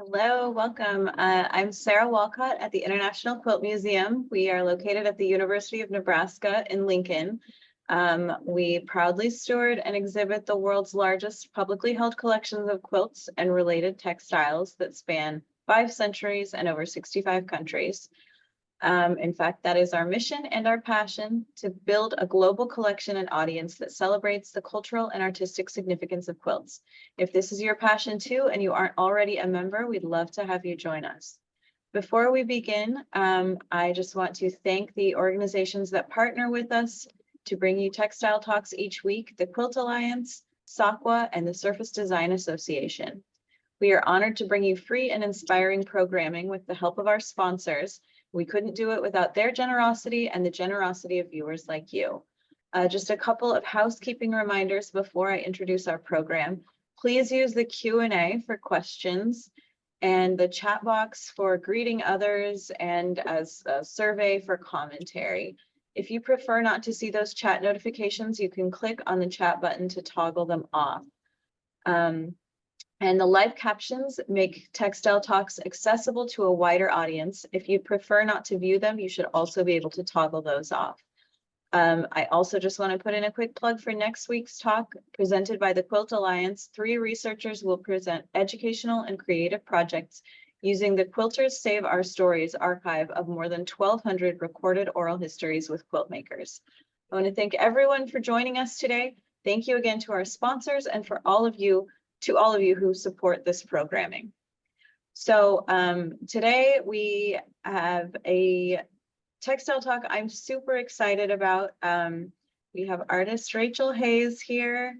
Hello, welcome. I'm Sarah Walcott at the International Quilt Museum. We are located at the University of Nebraska in Lincoln. We proudly steward and exhibit the world's largest publicly held collections of quilts and related textiles that span 5 centuries and over 65 countries. In fact, that is our mission and our passion to build a global collection and audience that celebrates the cultural and artistic significance of quilts. If this is your passion too, and you aren't already a member, we'd love to have you join us. Before we begin, I just want to thank the organizations that partner with us to bring you Textile Talks each week, the Quilt Alliance, SAQA, and the Surface Design Association. We are honored to bring you free and inspiring programming with the help of our sponsors. We couldn't do it without their generosity and the generosity of viewers like you. Just a couple of housekeeping reminders before I introduce our program. Please use the Q&A for questions and the chat box for greeting others and as a survey for commentary. If you prefer not to see those chat notifications, you can click on the chat button to toggle them off. And the live captions make Textile Talks accessible to a wider audience. If you prefer not to view them, you should also be able to toggle those off. I also just want to put in a quick plug for next week's talk presented by the Quilt Alliance. 3 researchers will present educational and creative projects using the Quilters Save Our Stories archive of more than 1,200 recorded oral histories with quilt makers. I want to thank everyone for joining us today. Thank you again to our sponsors and to all of you who support this programming. So today we have a textile talk I'm super excited about. We have artist Rachel Hayes here.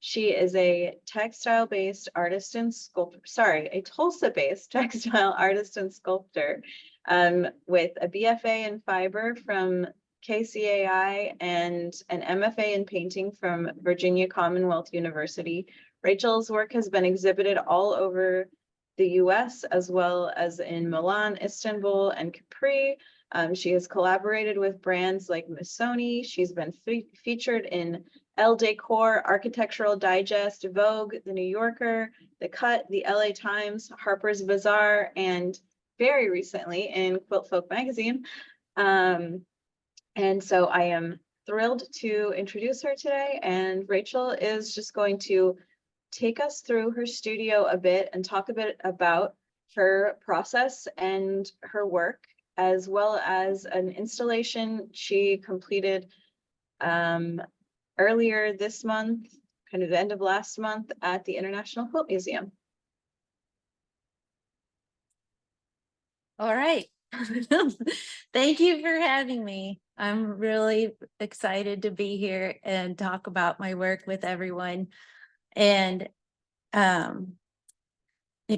She is a textile-based artist and sculptor, a Tulsa-based textile artist and sculptor with a BFA in fiber from KCAI and an MFA in painting from Virginia Commonwealth University. Rachel's work has been exhibited all over the US as well as in Milan, Istanbul, and Capri. She has collaborated with brands like Missoni. She's been featured in Elle Decor, Architectural Digest, Vogue, The New Yorker, The Cut, The LA Times, Harper's Bazaar, and very recently in Quilt Folk magazine. And so I am thrilled to introduce her today. And Rachel is just going to take us through her studio a bit and talk a bit about her process and her work, as well as an installation she completed earlier this month, kind of the end of last month, at the International Quilt Museum. All right. Thank you for having me. I'm really excited to be here and talk about my work with everyone and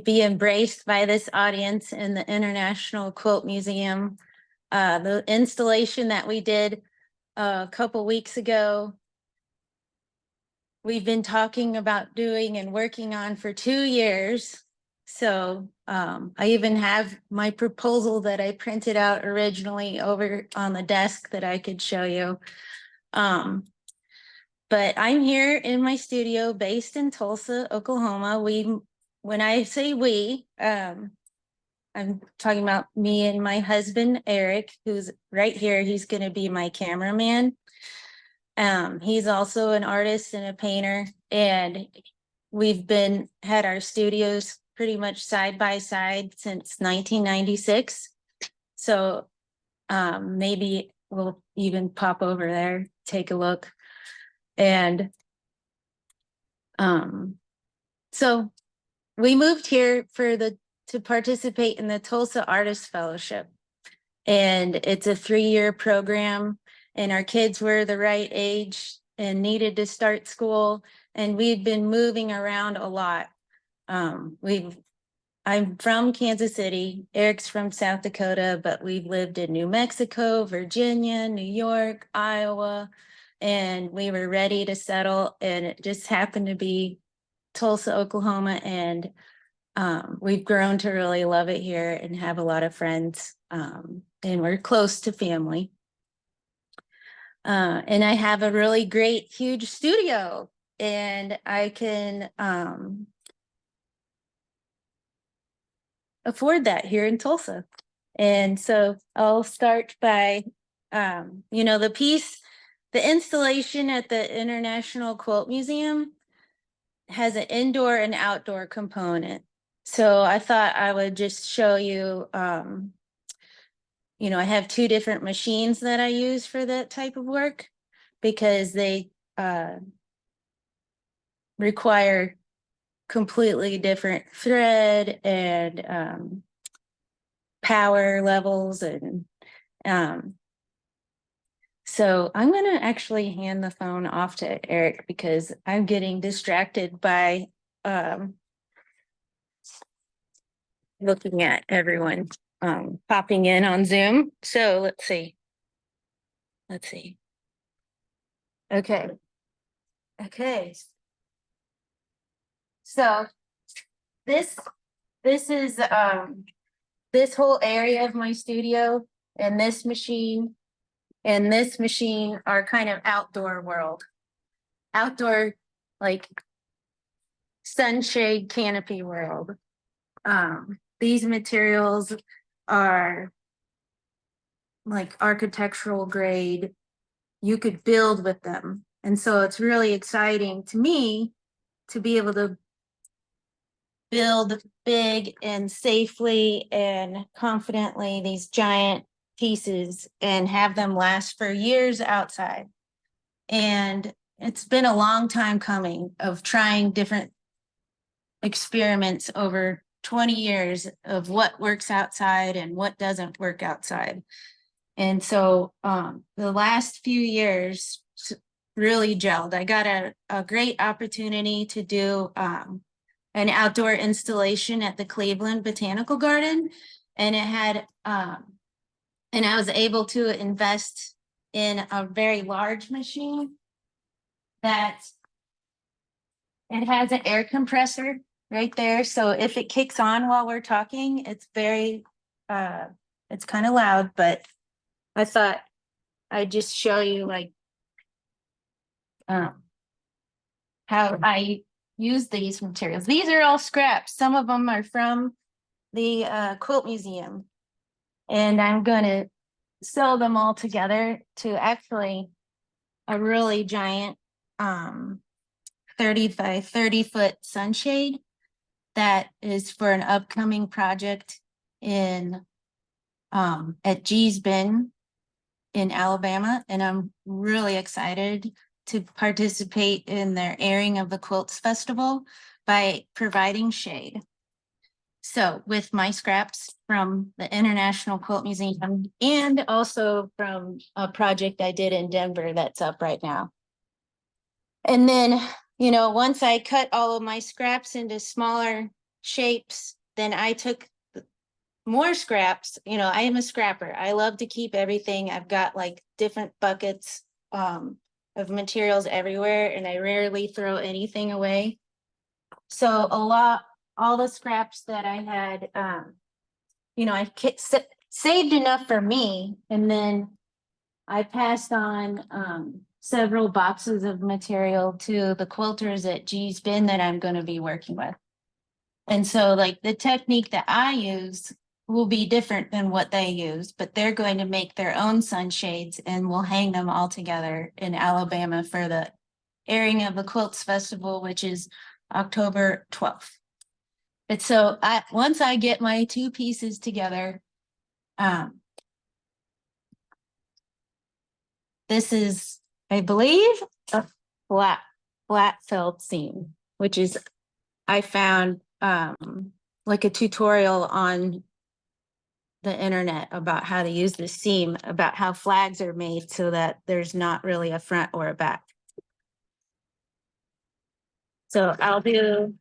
be embraced by this audience in the International Quilt Museum. The installation that we did a couple weeks ago, we've been talking about doing and working on for 2 years. So I even have my proposal that I printed out originally over on the desk that I could show you. But I'm here in my studio based in Tulsa, Oklahoma. When I say we, I'm talking about me and my husband, Eric, who's right here. He's going to be my cameraman. He's also an artist and a painter, and we've had our studios pretty much side by side since 1996. So maybe we'll even pop over there, take a look. And so we moved here to participate in the Tulsa Artist Fellowship. And it's a 3-year program, and our kids were the right age and needed to start school. And we'd been moving around a lot. I'm from Kansas City. Eric's from South Dakota, but we've lived in New Mexico, Virginia, New York, Iowa, and we were ready to settle. And it just happened to be Tulsa, Oklahoma, and we've grown to really love it here and have a lot of friends, and we're close to family. And I have a really great, huge studio, and I can afford that here in Tulsa. And so I'll start by, the installation at the International Quilt Museum has an indoor and outdoor component. So I thought I would just show you, I have two different machines that I use for that type of work because they require completely different thread and power levels. And so I'm going to actually hand the phone off to Eric because I'm getting distracted by looking at everyone popping in on Zoom. So let's see. Okay. So this is this whole area of my studio and this machine are kind of outdoor, like sunshade canopy world. These materials are like architectural grade. You could build with them. And so it's really exciting to me to be able to build big and safely and confidently these giant pieces and have them last for years outside. And it's been a long time coming of trying different experiments over 20 years of what works outside and what doesn't work outside. And so the last few years really gelled. I got a great opportunity to do an outdoor installation at the Cleveland Botanical Garden. And it had, and I was able to invest in a very large machine that it has an air compressor right there. So if it kicks on while we're talking, it's very, it's kind of loud, but I thought I'd just show you like how I use these materials. These are all scraps. Some of them are from the Quilt Museum. And I'm going to sew them all together to actually a really giant 30 by 30 foot sunshade that is for an upcoming project in at Gee's Bend in Alabama. And I'm really excited to participate in their airing of the Quilts Festival by providing shade. So with my scraps from the International Quilt Museum and also from a project I did in Denver that's up right now. And then, once I cut all of my scraps into smaller shapes, then I took more scraps. I am a scrapper. I love to keep everything. I've got like different buckets of materials everywhere, and I rarely throw anything away. So all the scraps that I had, I saved enough for me, and then I passed on several boxes of material to the quilters at Gee's Bend that I'm going to be working with. And so like the technique that I use will be different than what they use, but they're going to make their own sunshades and we'll hang them all together in Alabama for the airing of the Quilts Festival, which is October 12th. But so once I get my two pieces together, this is, I believe, a flat felt seam, which is, I found like a tutorial on the internet about how to use this seam, about how flags are made so that there's not really a front or a back. So I'll do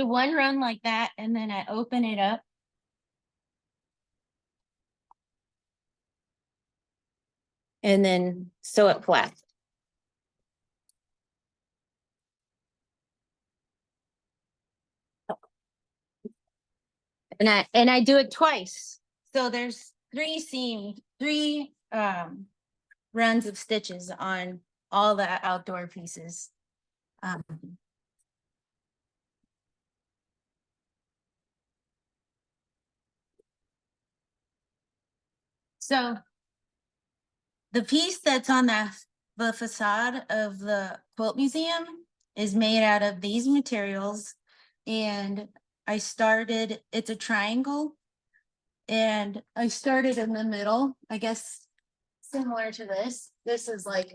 one run like that, and then I open it up. And then sew it flat. And I do it twice. So there's three runs of stitches on all the outdoor pieces. So the piece that's on the facade of the quilt museum is made out of these materials. And it's a triangle. And I started in the middle, I guess, similar to this. This is like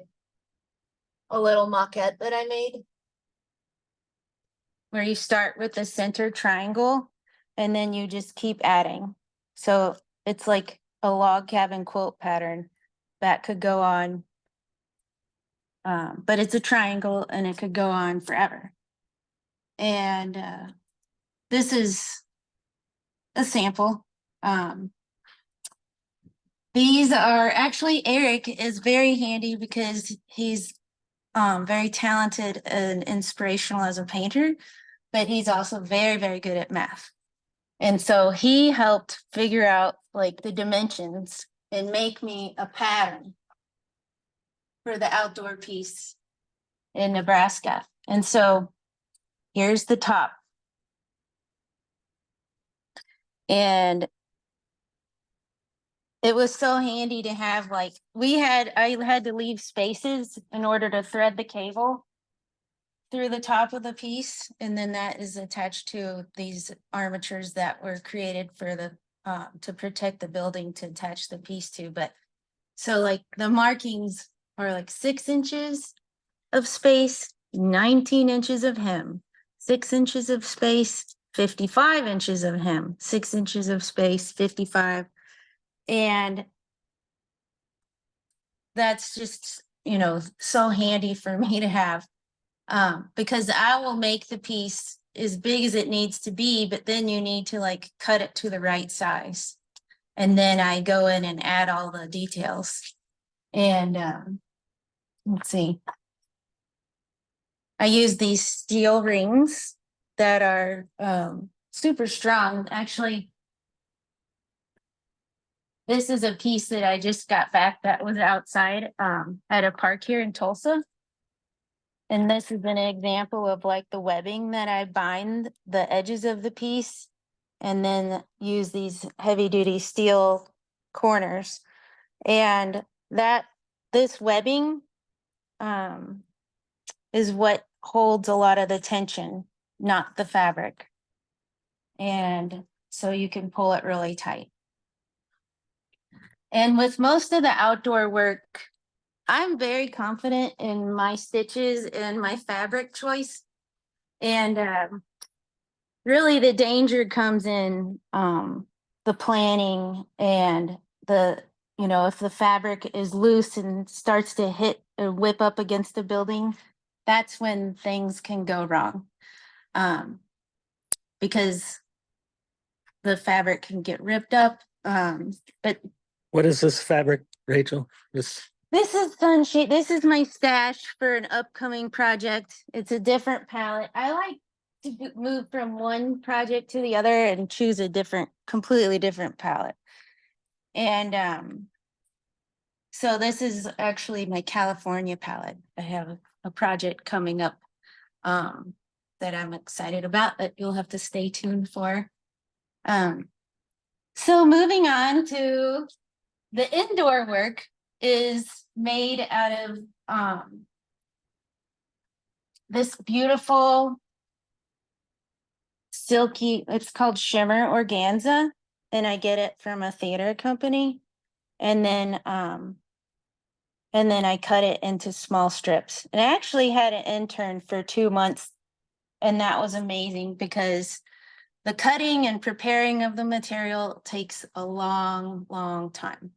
a little maquette that I made, where you start with the center triangle and then you just keep adding. So it's like a log cabin quilt pattern that could go on, but it's a triangle and it could go on forever. And this is a sample. These are actually, Eric is very handy because he's very talented and inspirational as a painter, but he's also very, very good at math. And so he helped figure out like the dimensions and make me a pattern for the outdoor piece in Nebraska. And so here's the top. And it was so handy to have like, I had to leave spaces in order to thread the cable through the top of the piece. And then that is attached to these armatures that were created for the, to protect the building to attach the piece to. But so like the markings are like 6 inches of space, 19 inches of hem, 6 inches of space, 55 inches of hem, 6 inches of space, 55. And that's just, so handy for me to have, because I will make the piece as big as it needs to be, but then you need to like cut it to the right size. And then I go in and add all the details. And let's see. I use these steel rings that are super strong. Actually, this is a piece that I just got back that was outside at a park here in Tulsa. And this is an example of like the webbing that I bind the edges of the piece and then use these heavy duty steel corners. And this webbing is what holds a lot of the tension, not the fabric. And so you can pull it really tight. And with most of the outdoor work, I'm very confident in my stitches and my fabric choice. And really the danger comes in the planning and if the fabric is loose and starts to hit or whip up against the building, that's when things can go wrong. Because the fabric can get ripped up. But what is this fabric, Rachel? this is sunshade. This is my stash for an upcoming project. It's a different palette. I like to move from one project to the other and choose a completely different palette. And so this is actually my California palette. I have a project coming up that I'm excited about that you'll have to stay tuned for. So moving on to the indoor work is made out of this beautiful silky, it's called shimmer organza, and I get it from a theater company. And then I cut it into small strips. And I actually had an intern for 2 months, and that was amazing because the cutting and preparing of the material takes a long, long time.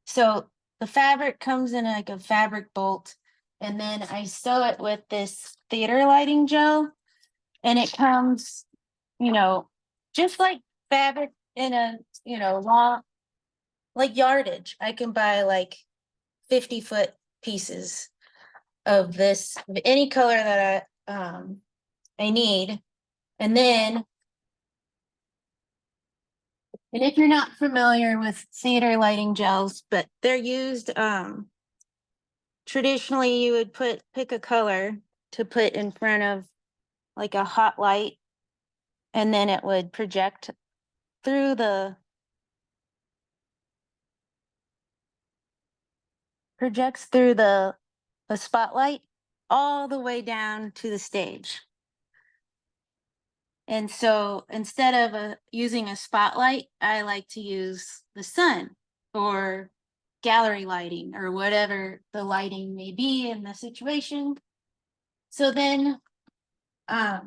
So the fabric comes in like a fabric bolt, and then I sew it with this theater lighting gel, and it comes, just like fabric in a, long, like yardage. I can buy like 50-foot pieces of this, of any color that I need. And then And if you're not familiar with cedar lighting gels, but they're used, traditionally you would pick a color to put in front of like a hot light, and then it would project through the spotlight all the way down to the stage. And so instead of using a spotlight, I like to use the sun or gallery lighting or whatever the lighting may be in the situation. So then I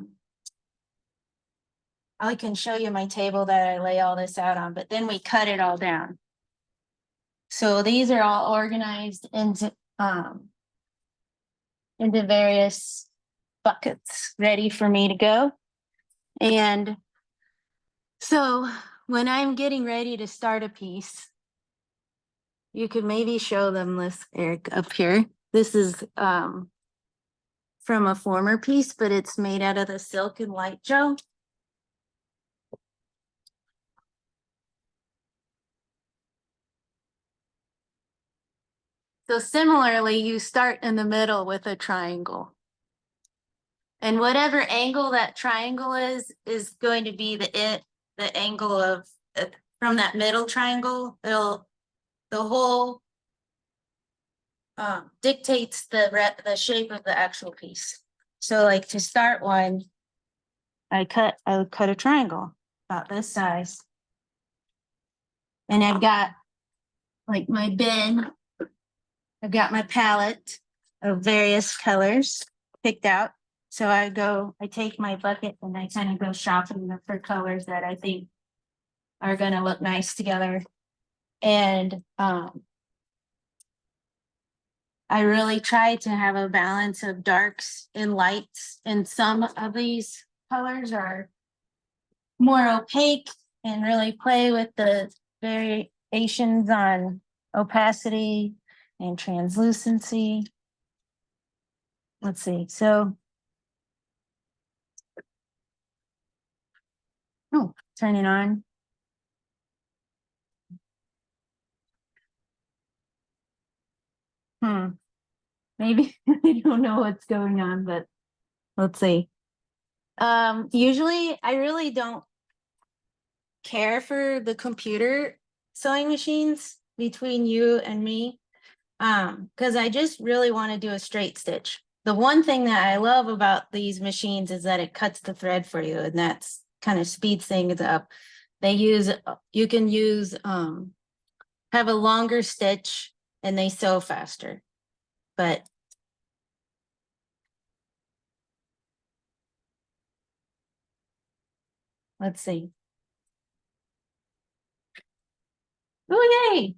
can show you my table that I lay all this out on, but then we cut it all down. So these are all organized into various buckets ready for me to go. And so when I'm getting ready to start a piece, you could maybe show them this, Eric, up here. This is from a former piece, but it's made out of the silk and light gel. So similarly, you start in the middle with a triangle. And whatever angle that triangle is going to be the angle of from that middle triangle. The whole dictates the shape of the actual piece. So like to start one, I would cut a triangle about this size. And I've got like my bin. I've got my palette of various colors picked out. So I take my bucket and I kind of go shopping for colors that I think are going to look nice together. And I really try to have a balance of darks and lights. And some of these colors are more opaque and really play with the variations on opacity and translucency. Let's see. So, turn it on. Maybe I don't know what's going on, but let's see. Usually I really don't care for the computer sewing machines between you and me. Because I just really want to do a straight stitch. The one thing that I love about these machines is that it cuts the thread for you, and that's kind of speeds things up. You can use, have a longer stitch and they sew faster, but let's see. Oh, yay.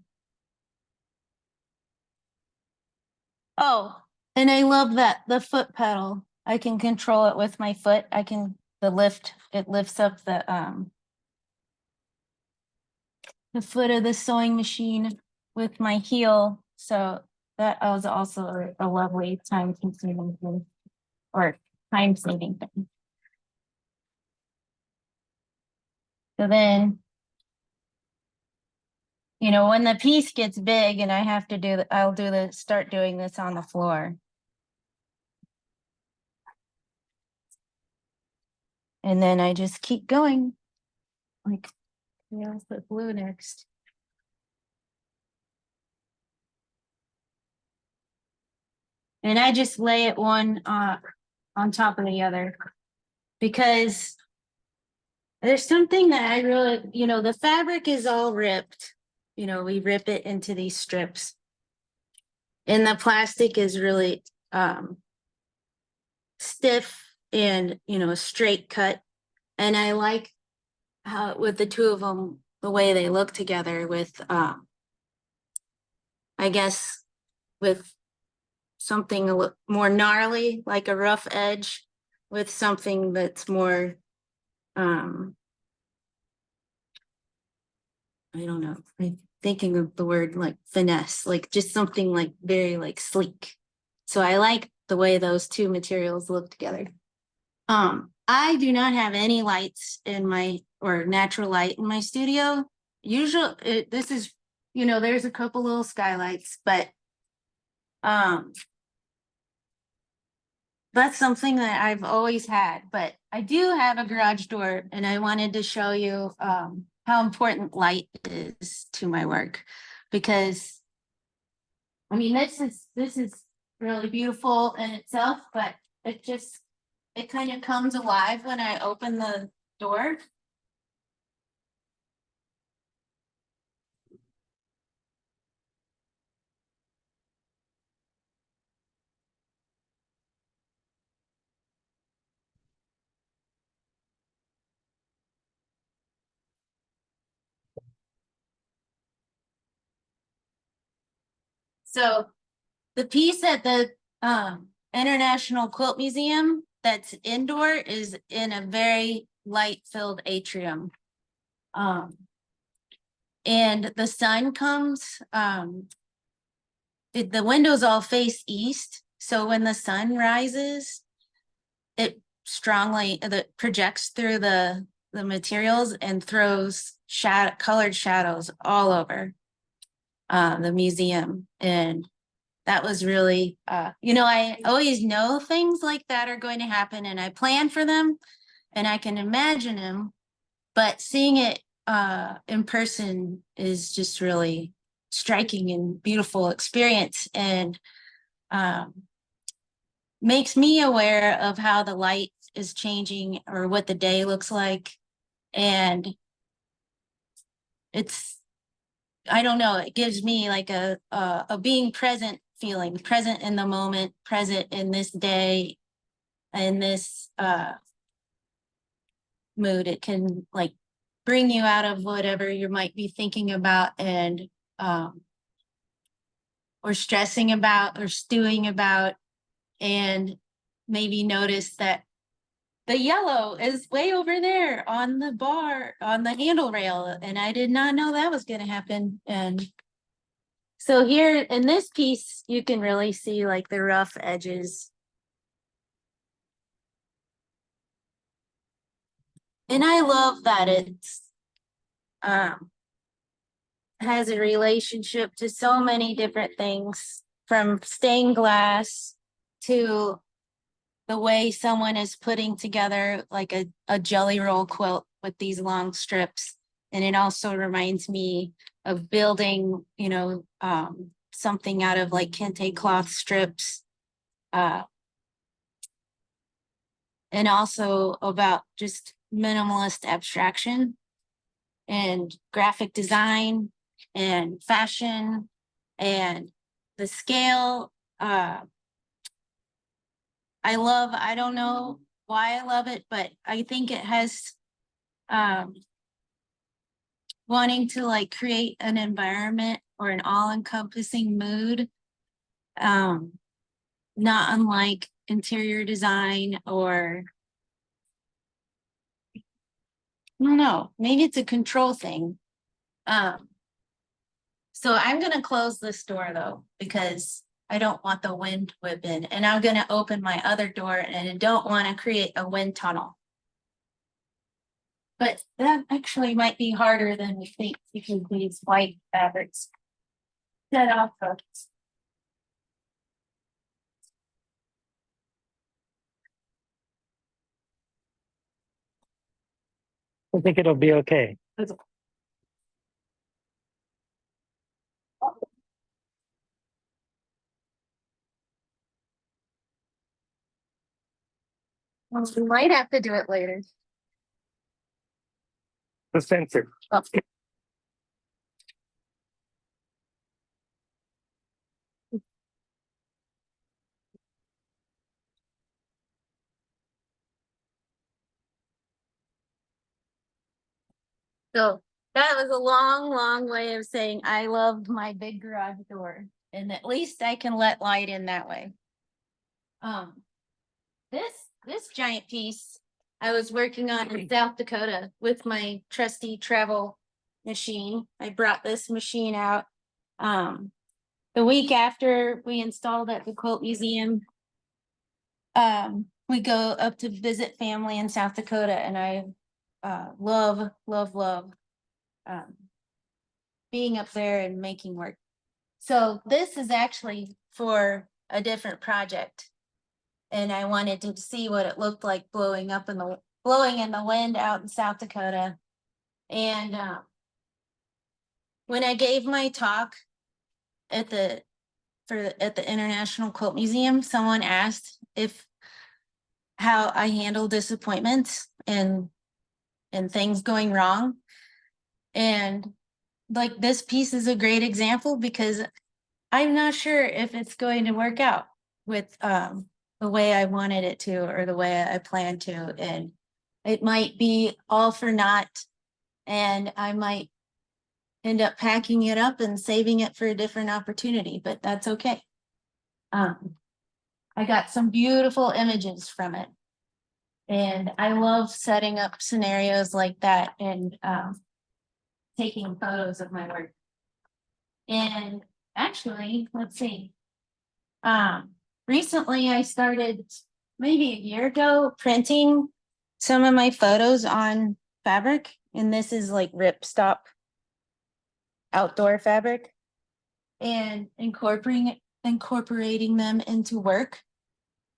Oh, and I love that the foot pedal. I can control it with my foot. It lifts up the foot of the sewing machine with my heel. So that was also a lovely time consuming thing, or time saving thing. So then, when the piece gets big and I have to start doing this on the floor. And then I just keep going. Like, let's put blue next. And I just lay it one on top of the other, because there's something that I really, the fabric is all ripped. We rip it into these strips. And the plastic is really stiff and, a straight cut. And I like how with the two of them, the way they look together with, I guess, with something a little more gnarly, like a rough edge, with something that's more, I don't know, I'm thinking of the word like finesse, like just something like very like sleek. So I like the way those two materials look together. I do not have any lights or natural light in my studio. usually, this is, there's a couple little skylights, but that's something that I've always had, but I do have a garage door and I wanted to show you how important light is to my work, because I mean, this is really beautiful in itself, but it kind of comes alive when I open the door. So the piece at the International Quilt Museum that's indoor is in a very light-filled atrium. And the sun comes, the windows all face east. So when the sun rises, it strongly that projects through the materials and throws colored shadows all over the museum. And that was really, I always know things like that are going to happen and I plan for them and I can imagine them, but seeing it in person is just really striking and beautiful experience, and makes me aware of how the light is changing or what the day looks like. And I don't know, it gives me like a being present feeling, present in the moment, present in this day, in this mood. It can like bring you out of whatever you might be thinking about and or stressing about or stewing about, and maybe notice that the yellow is way over there on the bar, on the handle rail, and I did not know that was going to happen. And so here in this piece, you can really see like the rough edges. And I love that it's has a relationship to so many different things, from stained glass to the way someone is putting together like a jelly roll quilt with these long strips. And it also reminds me of building, something out of like kente cloth strips. And also about just minimalist abstraction and graphic design and fashion and the scale. I don't know why I love it, but I think it has wanting to like create an environment or an all-encompassing mood, not unlike interior design, or I don't know, maybe it's a control thing. So I'm gonna close this door though, because I don't want the wind to whip in, and I'm gonna open my other door and I don't want to create a wind tunnel. But that actually might be harder than we think because these white fabrics set off focus. I think it'll be okay. Well, we might have to do it later. The sensor. Oh. So that was a long, long way of saying I love my big garage door, and at least I can let light in that way. This giant piece I was working on in South Dakota with my trusty travel machine. I brought this machine out the week after we installed at the Quilt Museum. We go up to visit family in South Dakota, and I love being up there and making work. So this is actually for a different project. And I wanted to see what it looked like blowing in the wind out in South Dakota. And when I gave my talk at the International Quilt Museum, someone asked how I handle disappointments and things going wrong. And like this piece is a great example because I'm not sure if it's going to work out with the way I wanted it to or the way I planned to. And it might be all for naught, and I might end up packing it up and saving it for a different opportunity, but that's okay. I got some beautiful images from it. And I love setting up scenarios like that and taking photos of my work. And actually, let's see. Recently I started maybe a year ago printing some of my photos on fabric. And this is like ripstop outdoor fabric and incorporating them into work.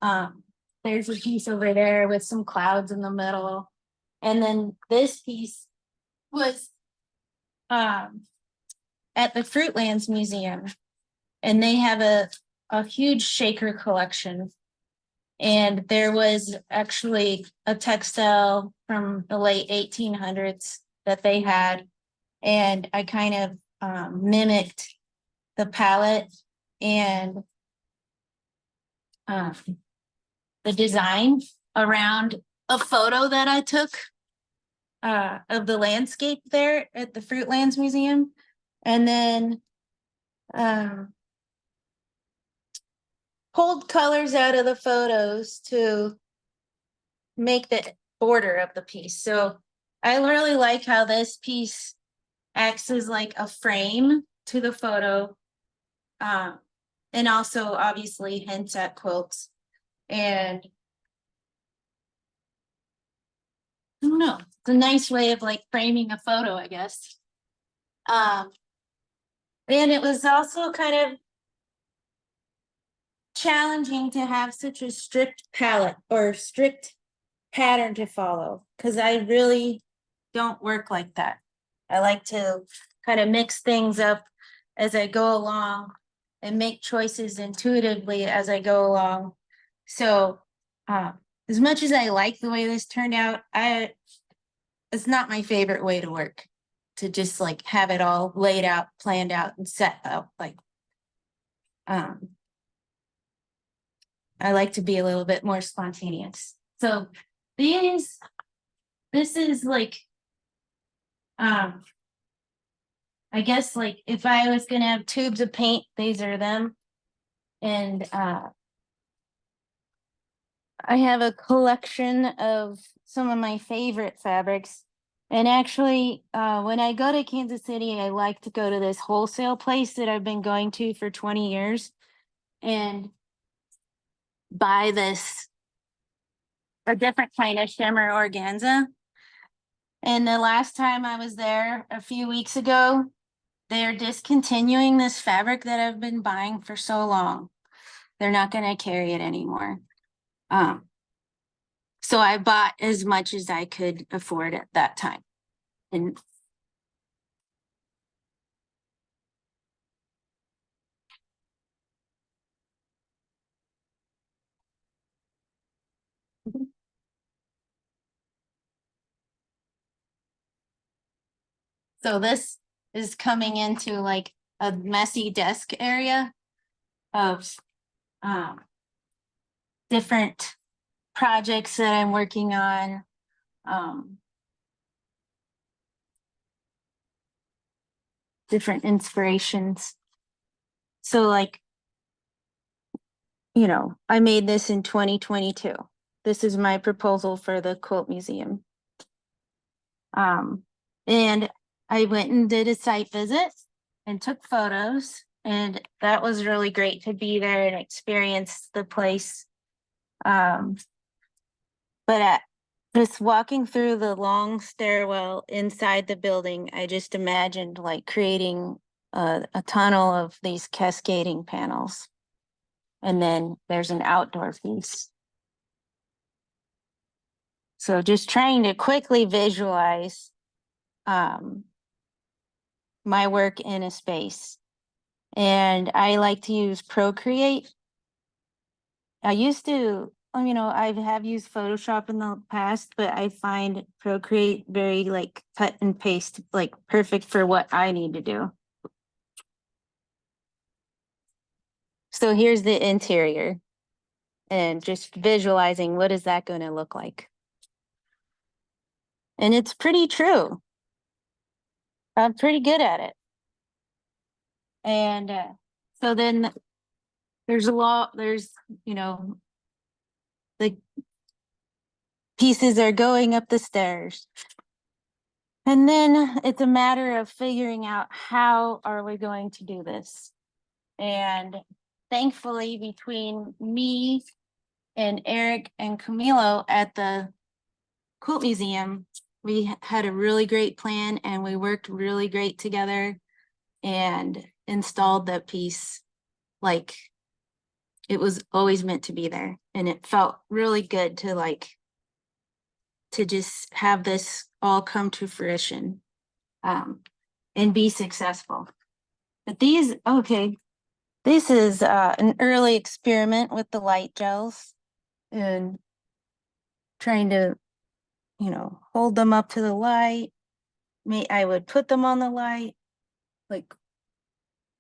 There's a piece over there with some clouds in the middle. And then this piece was at the Fruitlands Museum. And they have a huge shaker collection. And there was actually a textile from the late 1800s that they had. And I kind of mimicked the palette and the design around a photo that I took of the landscape there at the Fruitlands Museum. And then pulled colors out of the photos to make the border of the piece. So I really like how this piece acts as like a frame to the photo. And also obviously hints at quilts. And I don't know, it's a nice way of like framing a photo, I guess. And it was also kind of challenging to have such a strict palette or strict pattern to follow, because I really don't work like that. I like to kind of mix things up as I go along and make choices intuitively as I go along. So as much as I like the way this turned out, it's not my favorite way to work, to just like have it all laid out, planned out, and set up. Like I like to be a little bit more spontaneous. So this is like I guess like if I was gonna have tubes of paint, these are them. And I have a collection of some of my favorite fabrics. And actually, when I go to Kansas City, I like to go to this wholesale place that I've been going to for 20 years and buy a different kind of shimmer organza. And the last time I was there a few weeks ago, they're discontinuing this fabric that I've been buying for so long. They're not going to carry it anymore. So I bought as much as I could afford at that time. And so this is coming into like a messy desk area of different projects that I'm working on. Different inspirations. So like, you know, I made this in 2022. This is my proposal for the Quilt Museum. And I went and did a site visit and took photos, and that was really great to be there and experience the place. But just walking through the long stairwell inside the building, I just imagined like creating a tunnel of these cascading panels. And then there's an outdoor piece. So just trying to quickly visualize my work in a space. And I like to use Procreate. I used to, I have used Photoshop in the past, but I find Procreate very like cut and paste, like perfect for what I need to do. So here's the interior and just visualizing what is that going to look like. And it's pretty true. I'm pretty good at it. And so then there's the pieces are going up the stairs. And then it's a matter of figuring out how are we going to do this. And thankfully, between me and Eric and Camilo at the Quilt Museum, we had a really great plan and we worked really great together and installed that piece like it was always meant to be there. And it felt really good to just have this all come to fruition and be successful. But this is an early experiment with the light gels and trying to, hold them up to the light. I would put them on the light, like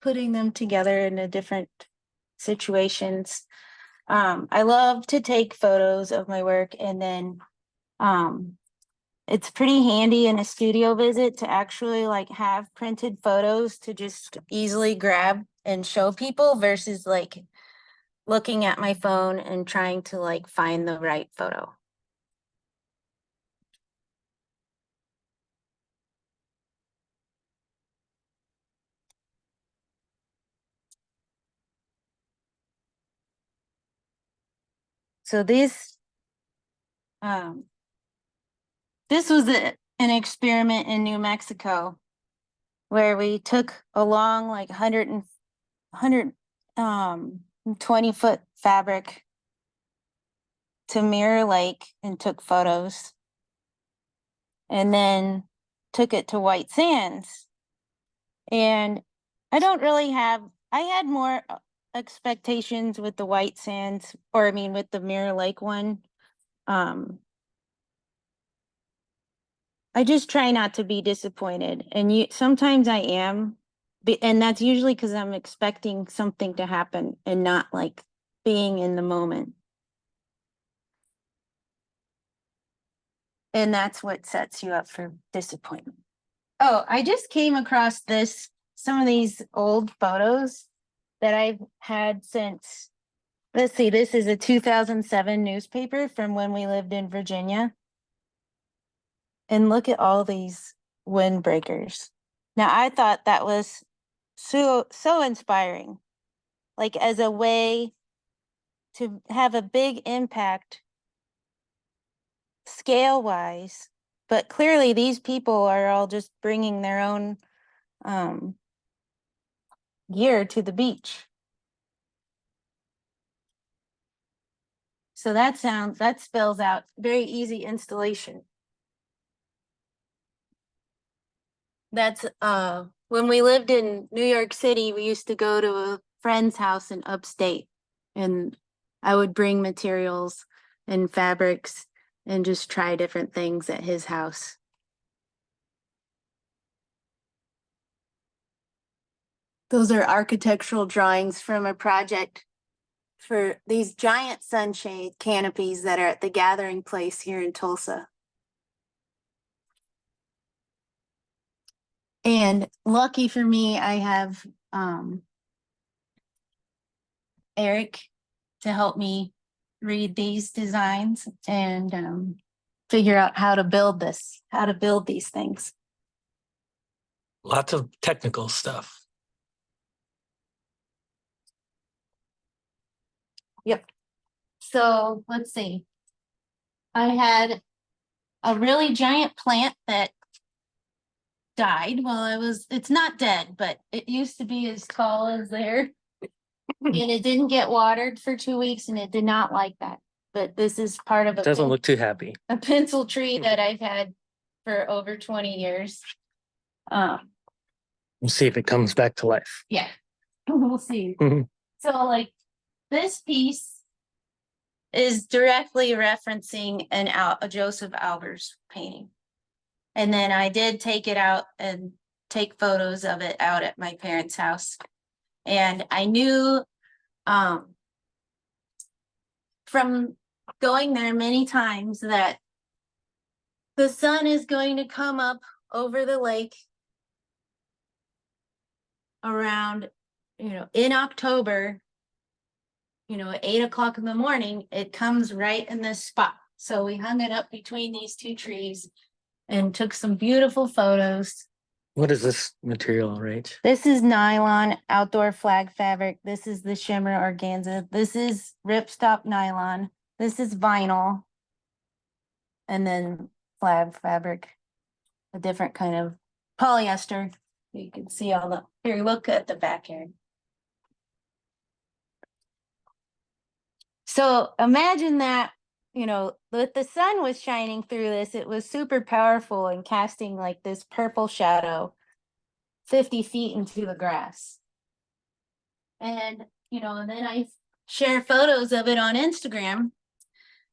putting them together in a different situations. I love to take photos of my work, and then it's pretty handy in a studio visit to actually like have printed photos to just easily grab and show people versus like looking at my phone and trying to like find the right photo. So this was an experiment in New Mexico where we took a long like 120-foot fabric to Mirror Lake and took photos, and then took it to White Sands. And I had more expectations with the White Sands, with the Mirror Lake one. I just try not to be disappointed. And sometimes I am, and that's usually because I'm expecting something to happen and not like being in the moment. And that's what sets you up for disappointment. Oh, I just came across some of these old photos that I've had since, let's see, this is a 2007 newspaper from when we lived in Virginia. And look at all these windbreakers. Now, I thought that was so inspiring, like as a way to have a big impact scale wise, but clearly these people are all just bringing their own gear to the beach. So that spells out very easy installation. That's when we lived in New York City, we used to go to a friend's house in upstate, and I would bring materials and fabrics and just try different things at his house. Those are architectural drawings from a project for these giant sunshade canopies that are at the Gathering Place here in Tulsa. And lucky for me, I have Eric to help me read these designs and figure out how to build these things. Lots of technical stuff. Yep. So let's see. I had a really giant plant that died while it's not dead, but it used to be as tall as there. And it didn't get watered for 2 weeks and it did not like that. But this is part of Doesn't look too happy. a pencil tree that I've had for over 20 years. We'll see if it comes back to life. Yeah, we'll see. Mhm. So like this piece is directly referencing a Joseph Albers painting. And then I did take it out and take photos of it out at my parents' house. And I knew from going there many times that the sun is going to come up over the lake around, in October, at 8 o'clock in the morning, it comes right in this spot. So we hung it up between these two trees and took some beautiful photos. What is this material, right? This is nylon outdoor flag fabric. This is the shimmer organza. This is ripstop nylon. This is vinyl. And then flag fabric, a different kind of polyester. You can see all the, here, look at the back here. So imagine that, that the sun was shining through this, it was super powerful and casting like this purple shadow 50 feet into the grass. And, and then I share photos of it on Instagram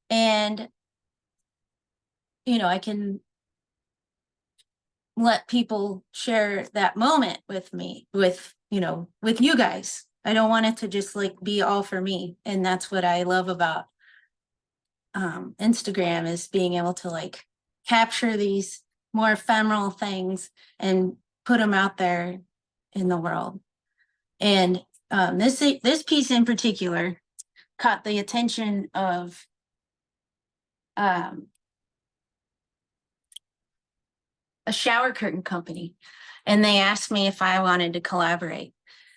and, I can let people share that moment with me, with you guys. I don't want it to just like be all for me. And that's what I love about Instagram, is being able to like capture these more ephemeral things and put them out there in the world. And this piece in particular caught the attention of a shower curtain company, and they asked me if I wanted to collaborate.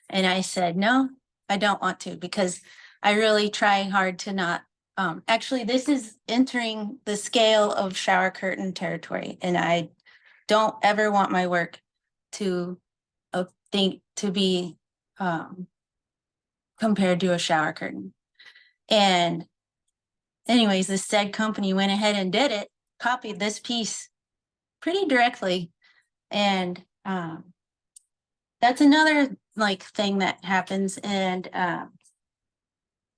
And I said, no, I don't want to, because I really try hard to not, actually, this is entering the scale of shower curtain territory. And I don't ever want my work to be compared to a shower curtain. And anyways, this said company went ahead and did it, copied this piece pretty directly. And that's another like thing that happens. And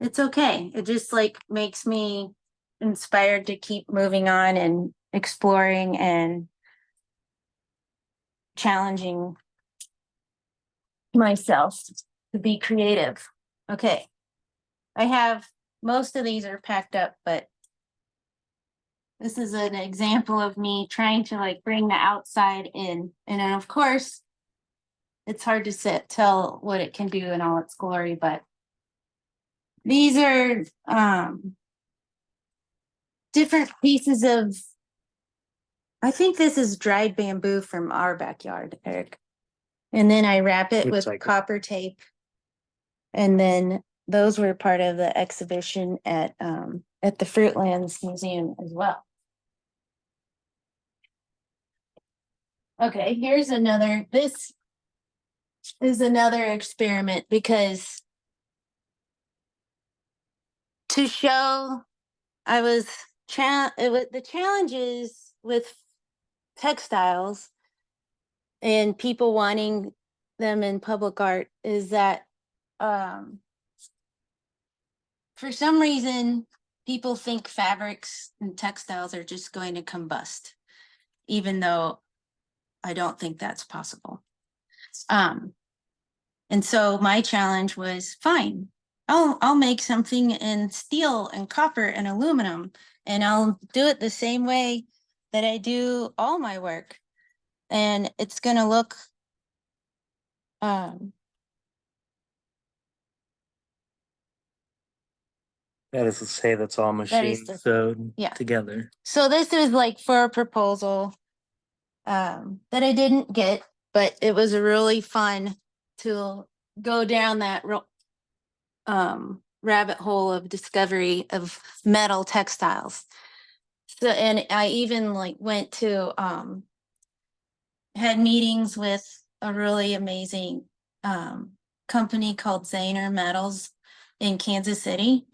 it's okay. It just like makes me inspired to keep moving on and exploring and challenging myself to be creative. Okay. I have, most of these are packed up, but this is an example of me trying to like bring the outside in. And then of course, it's hard to tell what it can do in all its glory, but these are different pieces of, I think this is dried bamboo from our backyard, Eric. And then I wrap it Looks with like it. copper tape. And then those were part of the exhibition at the Fruitlands Museum as well. Okay, here's another, this is another experiment, because to show the challenges with textiles and people wanting them in public art is that for some reason people think fabrics and textiles are just going to combust, even though I don't think that's possible. And so my challenge was, fine, I'll make something in steel and copper and aluminum, and I'll do it the same way that I do all my work. And it's gonna look That is to say, that's all machine sewed yeah. together. So this is like for a proposal that I didn't get, but it was really fun to go down that rabbit hole of discovery of metal textiles. So, and I even like went to, had meetings with a really amazing, company called Zahner Metals in Kansas City.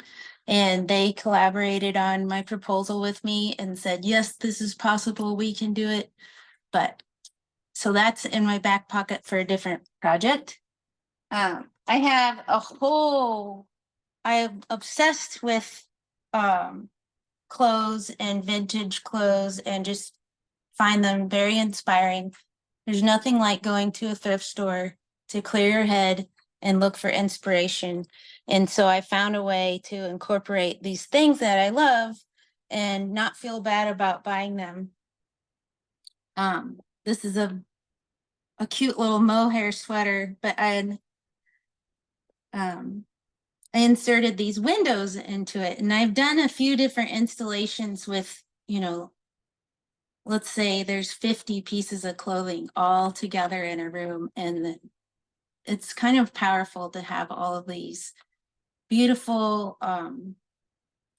And they collaborated on my proposal with me and said, yes, this is possible, we can do it. But, so that's in my back pocket for a different project. I have a whole, I'm obsessed with, clothes and vintage clothes and just find them very inspiring. There's nothing like going to a thrift store to clear your head and look for inspiration. And so I found a way to incorporate these things that I love and not feel bad about buying them. This is a cute little mohair sweater, but I inserted these windows into it, and I've done a few different installations with, you know, let's say there's 50 pieces of clothing all together in a room, and it's kind of powerful to have all of these beautiful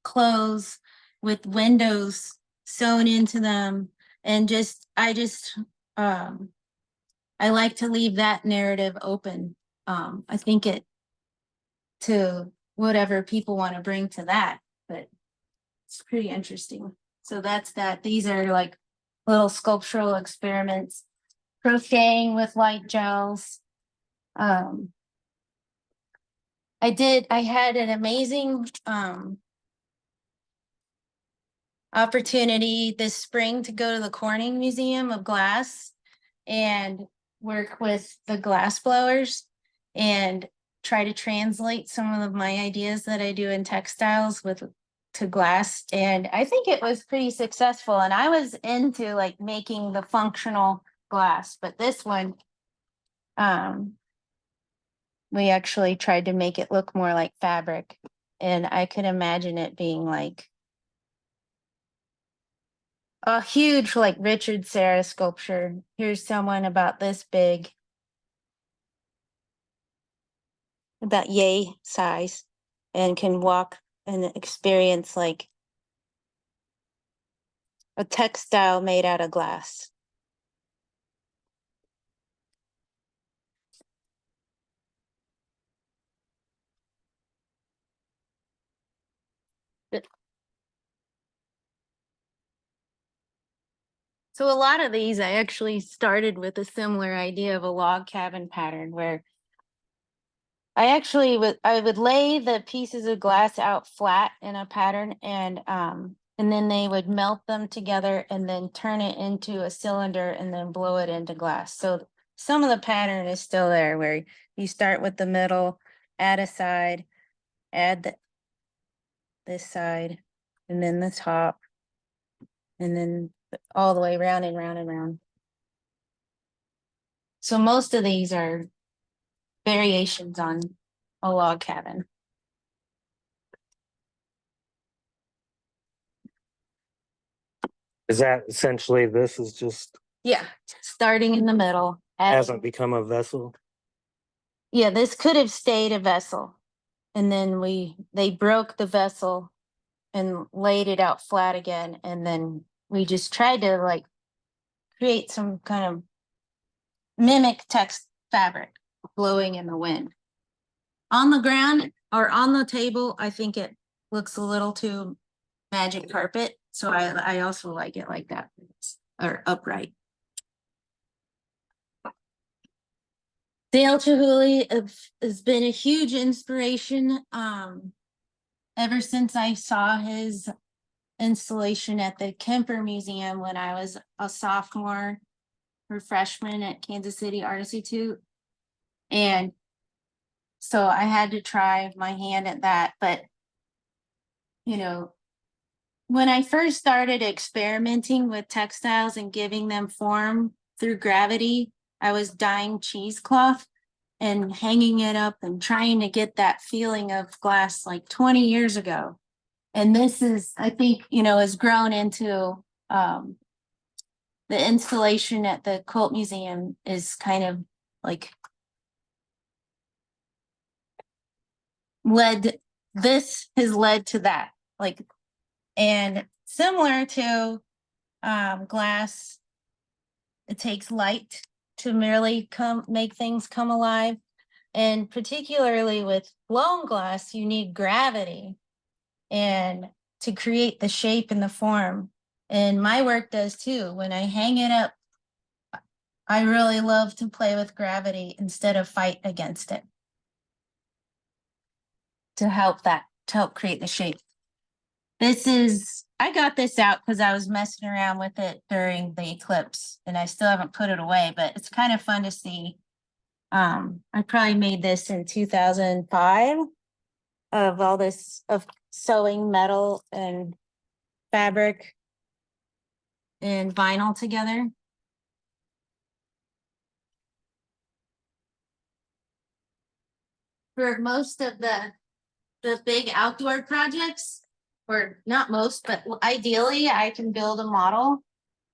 clothes with windows sewn into them. And I like to leave that narrative open. I think it to whatever people want to bring to that, but it's pretty interesting. So that's that. These are like little sculptural experiments, crocheting with light gels. I had an amazing opportunity this spring to go to the Corning Museum of Glass and work with the glass blowers and try to translate some of my ideas that I do in textiles to glass. And I think it was pretty successful. And I was into like making the functional glass, but this one, we actually tried to make it look more like fabric. And I could imagine it being like a huge, like Richard Serra sculpture. Here's someone about this big, about yay size, and can walk and experience like a textile made out of glass. So a lot of these, I actually started with a similar idea of a log cabin pattern where I would lay the pieces of glass out flat in a pattern, and then they would melt them together and then turn it into a cylinder and then blow it into glass. So some of the pattern is still there where you start with the middle, add a side, add this side, and then the top, and then all the way round and round and round. So most of these are variations on a log cabin. Is that essentially this is just Yeah, starting in the middle. hasn't become a vessel? Yeah, this could have stayed a vessel. And then they broke the vessel and laid it out flat again. And then we just tried to like create some kind of mimic text fabric blowing in the wind. On the ground or on the table, I think it looks a little too magic carpet. So I also like it like that, or upright. Dale Chihuly has been a huge inspiration ever since I saw his installation at the Kemper Museum when I was a sophomore or freshman at Kansas City Art Institute. And so I had to try my hand at that. But, you know, when I first started experimenting with textiles and giving them form through gravity, I was dyeing cheesecloth and hanging it up and trying to get that feeling of glass like 20 years ago. And this is, I think, has grown into the installation at the Quilt Museum is kind of like this has led to that. Like, and similar to glass. It takes light to merely make things come alive. And particularly with blown glass, you need gravity and to create the shape and the form. And my work does too. When I hang it up, I really love to play with gravity instead of fight against it. To help create the shape. I got this out because I was messing around with it during the eclipse and I still haven't put it away, but it's kind of fun to see. I probably made this in 2005 of all this of sewing metal and fabric and vinyl together. For most of the big outdoor projects, or not most, but ideally I can build a model.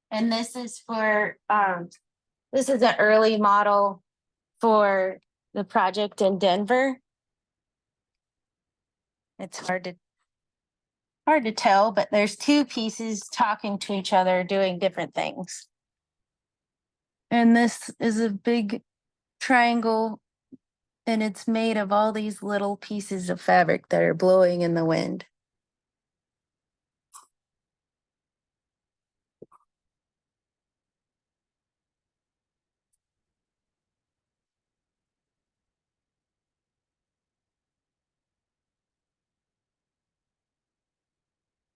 And this is for, this is an early model for the project in Denver. It's hard to tell, but there's two pieces talking to each other, doing different things. And this is a big triangle, and it's made of all these little pieces of fabric that are blowing in the wind.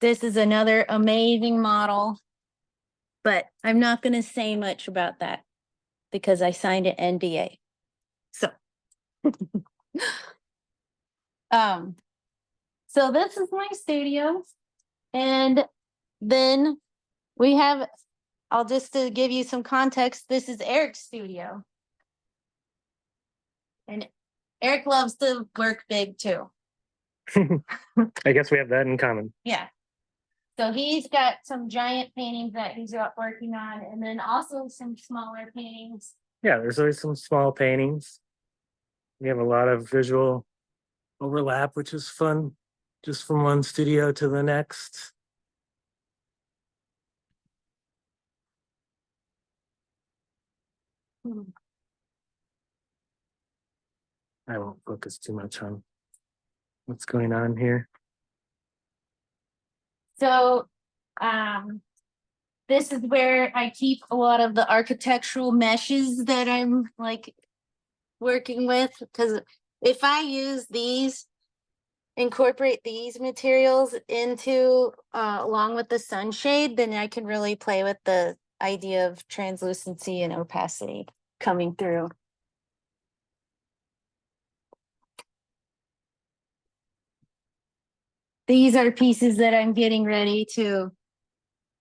This is another amazing model, but I'm not going to say much about that because I signed an NDA. So, so this is my studio, and then we have, I'll just to give you some context, this is Eric's studio. And Eric loves to work big too. I guess we have that in common. Yeah. So he's got some giant paintings that he's working on, and then also some smaller paintings. Yeah, there's always some small paintings. We have a lot of visual overlap, which is fun, just from one studio to the next. I won't focus too much on what's going on here. So, this is where I keep a lot of the architectural meshes that I'm like working with, because if I use these, incorporate these materials into along with the sunshade, then I can really play with the idea of translucency and opacity coming through. These are pieces that I'm getting ready to,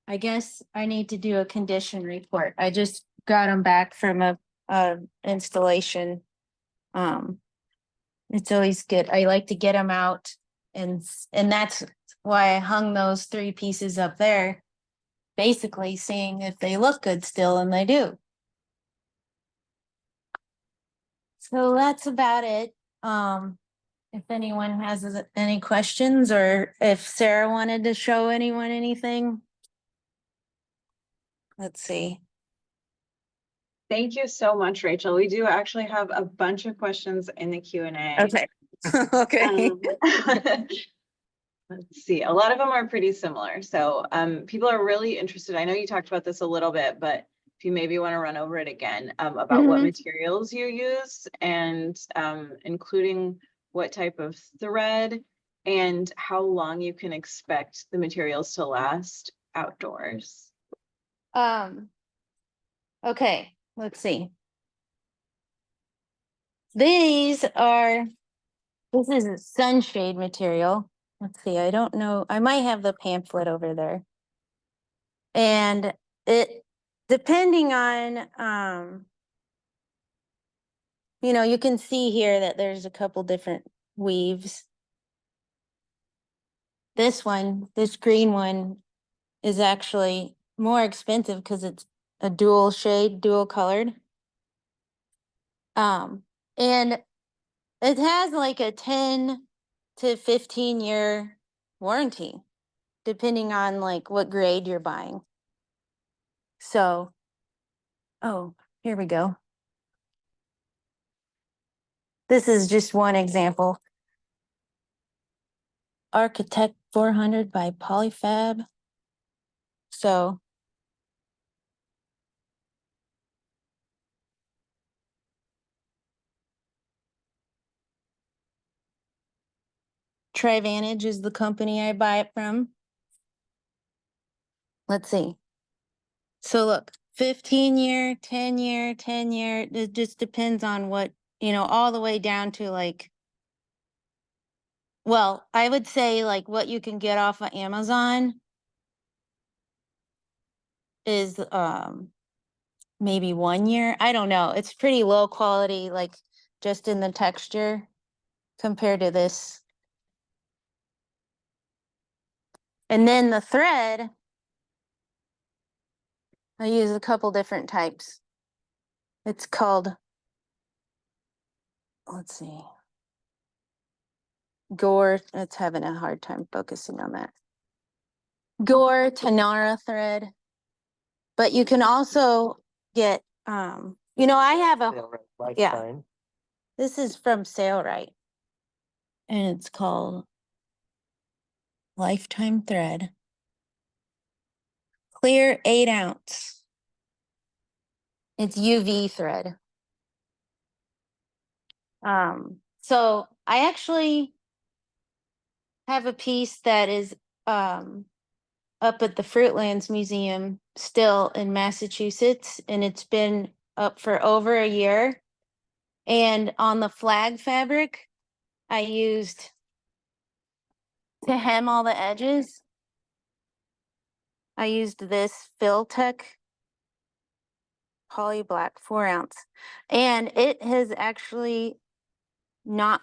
I guess I need to do a condition report. I just got them back from a installation. It's always good. I like to get them out, and that's why I hung those 3 pieces up there, basically seeing if they look good still, and they do. So that's about it. If anyone has any questions, or if Sarah wanted to show anyone anything. Let's see. Thank you so much, Rachel. We do actually have a bunch of questions in the Q&A. Okay. Okay. Let's see. A lot of them are pretty similar. So people are really interested. I know you talked about this a little bit, but if you maybe want to run over it again about what materials you use, and including what type of thread and how long you can expect the materials to last outdoors. Okay, let's see. This is a sunshade material. Let's see, I don't know. I might have the pamphlet over there. And it, depending on, you can see here that there's a couple different weaves. This green one is actually more expensive because it's a dual shade, dual colored. And it has like a 10 to 15 year warranty. depending on like what grade you're buying. So, oh, here we go. This is just one example. Architect 400 by Polyfab. So Trivantage is the company I buy it from. Let's see. So look, 15-year, 10-year, 10-year, it just depends on what, all the way down to like, well, I would say like what you can get off of Amazon is maybe 1 year. I don't know. It's pretty low quality, like just in the texture compared to this. And then the thread, I use a couple different types. It's called, let's see, Gore. It's having a hard time focusing on that. Gore Tanara thread. But you can also get, I have a, Lifetime. this is from Sailrite. And it's called Lifetime Thread. Clear 8-ounce. It's UV thread. So I actually have a piece that is up at the Fruitlands Museum still in Massachusetts, and it's been up for over a year. And on the flag fabric, I used to hem all the edges. I used this Filtech Poly Black 4-ounce, and it has actually not,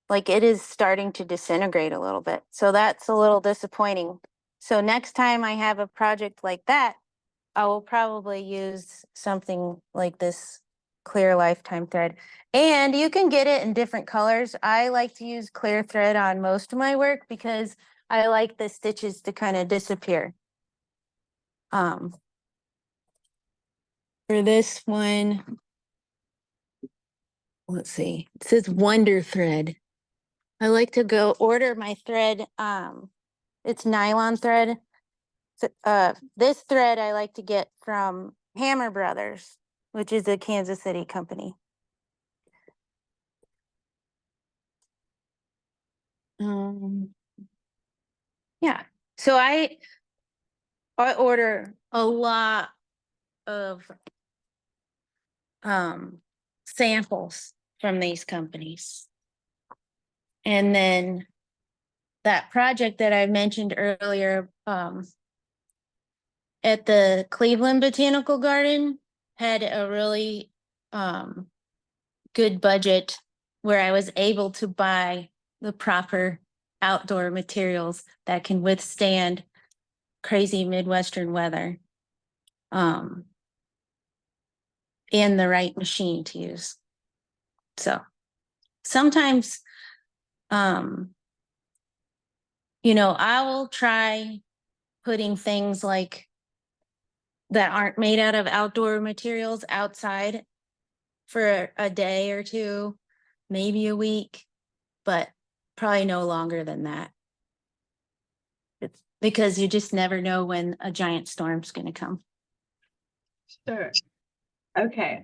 like it is starting to disintegrate a little bit. So that's a little disappointing. So next time I have a project like that, I will probably use something like this clear lifetime thread. And you can get it in different colors. I like to use clear thread on most of my work because I like the stitches to kind of disappear. For this one, let's see, it says Wonder Thread. I like to go order my thread. It's nylon thread. This thread I like to get from Hammer Brothers, which is a Kansas City company. Yeah, so I order a lot of samples from these companies. And then that project that I mentioned earlier at the Cleveland Botanical Garden had a really good budget where I was able to buy the proper outdoor materials that can withstand crazy Midwestern weather, and the right machine to use. So sometimes, I will try putting things like that aren't made out of outdoor materials outside for a day or two, maybe a week, but probably no longer than that. It's because you just never know when a giant storm's going to come. Sure. Okay,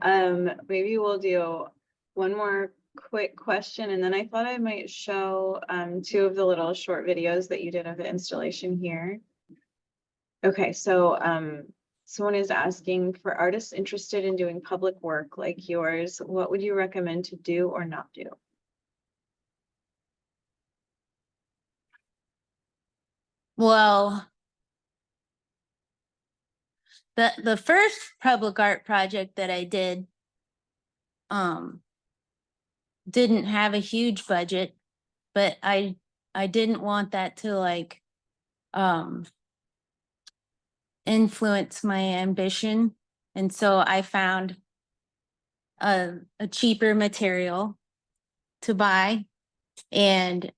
maybe we'll do one more quick question, and then I thought I might show two of the little short videos that you did of the installation here. Okay, so someone is asking, for artists interested in doing public work like yours, what would you recommend to do or not do? Well, the first public art project that I did didn't have a huge budget, but I didn't want that to like influence my ambition. And so I found a cheaper material to buy, and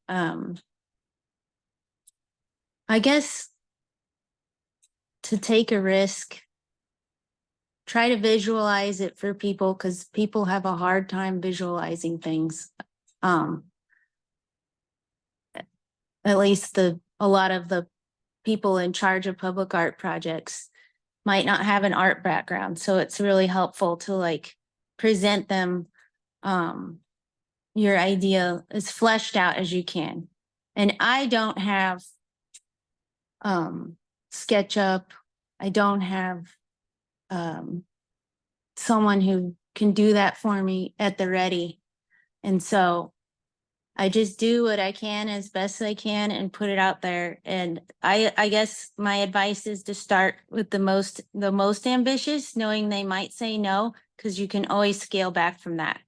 I guess to take a risk, try to visualize it for people because people have a hard time visualizing things. At least a lot of the people in charge of public art projects might not have an art background. So it's really helpful to like present them your idea as fleshed out as you can. And I don't have SketchUp. I don't have someone who can do that for me at the ready. And so I just do what I can as best I can and put it out there. And I guess my advice is to start with the most ambitious, knowing they might say no, because you can always scale back from that.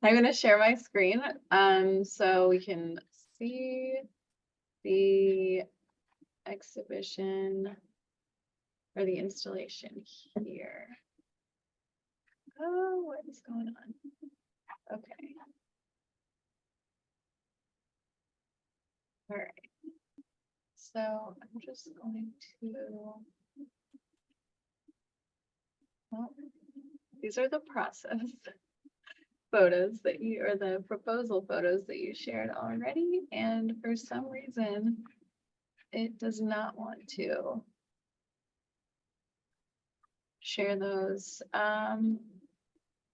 I'm going to share my screen so we can see the exhibition or the installation here. Oh, what is going on? Okay. All right. So I'm just going to, well, these are the process photos that you, or the proposal photos that you shared already. And for some reason, it does not want to share those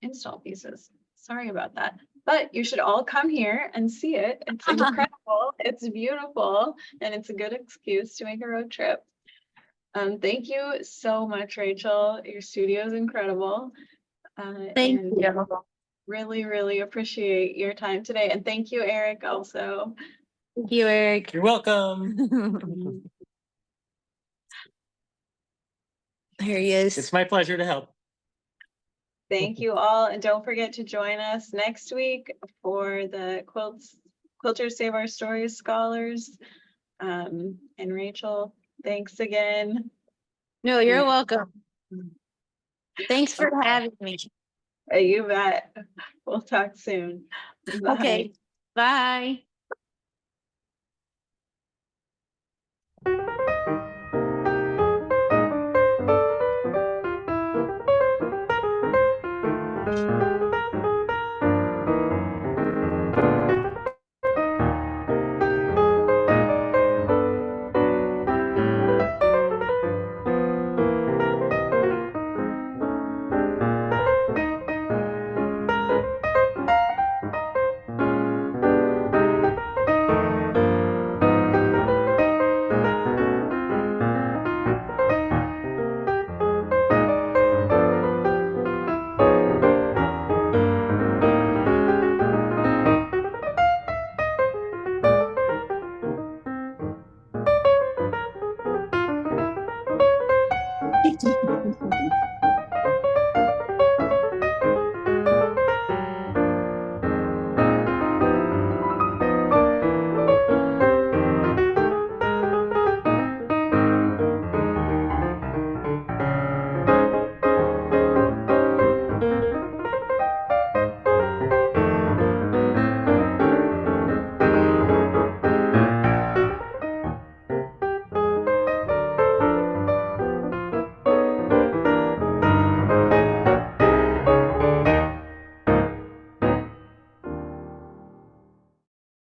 install pieces. Sorry about that. But you should all come here and see it. It's incredible. It's beautiful. And it's a good excuse to make a road trip. Thank you so much, Rachel. Your studio is incredible. Thank and you. Really, really appreciate your time today. And thank you, Eric, also. Thank you, Eric. You're welcome. Here he is. It's my pleasure to help. Thank you all. And don't forget to join us next week for the Quilters Save Our Stories Scholars. And Rachel, thanks again. No, you're welcome. Thanks for having me. You bet. We'll talk soon. Bye. Okay. Bye.